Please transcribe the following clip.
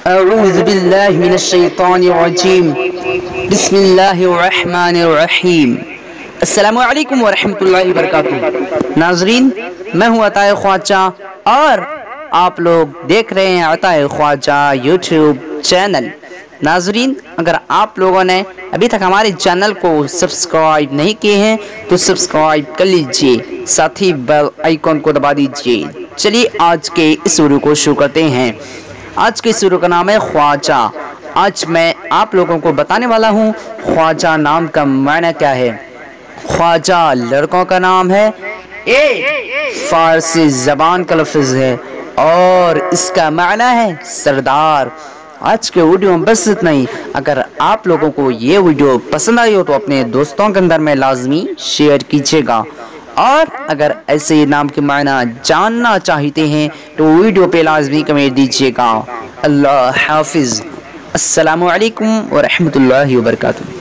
अऊज़ु बिल्लाहि मिनश्शैतानिर्रजीम बिस्मिल्लाहिर्रहमानिर्रहीम। अस्सलामु अलैकुम वरहमतुल्लाहि वबरकातुहू। नाज़रीन, मैं हूँ अताए ख्वाजा और आप लोग देख रहे हैं अताए ख्वाजा यूट्यूब चैनल। नाज़रीन, अगर आप लोगों ने अभी तक हमारे चैनल को सब्सक्राइब नहीं किए हैं तो सब्सक्राइब कर लीजिए, साथ ही बेल आइकॉन को दबा दीजिए। चलिए आज के इस वीडियो को शुरू करते हैं। आज के इस वीडियो का नाम है ख्वाजा। आज मैं आप लोगों को बताने वाला हूँ ख्वाजा नाम का मायना क्या है। ख्वाजा लड़कों का नाम है, फारसी ज़बान का लफ्ज़ है और इसका मायना है सरदार। आज के वीडियो में बस इतना ही। अगर आप लोगों को ये वीडियो पसंद आई हो तो अपने दोस्तों के अंदर में लाजमी शेयर कीजिएगा, और अगर ऐसे नाम के मायना जानना चाहते हैं तो वीडियो पे लाजमी कमेंट दीजिएगा। अल्लाह हाफिज़। अस्सलामु अलैकुम व रहमतुल्लाहि व बरकातुहू।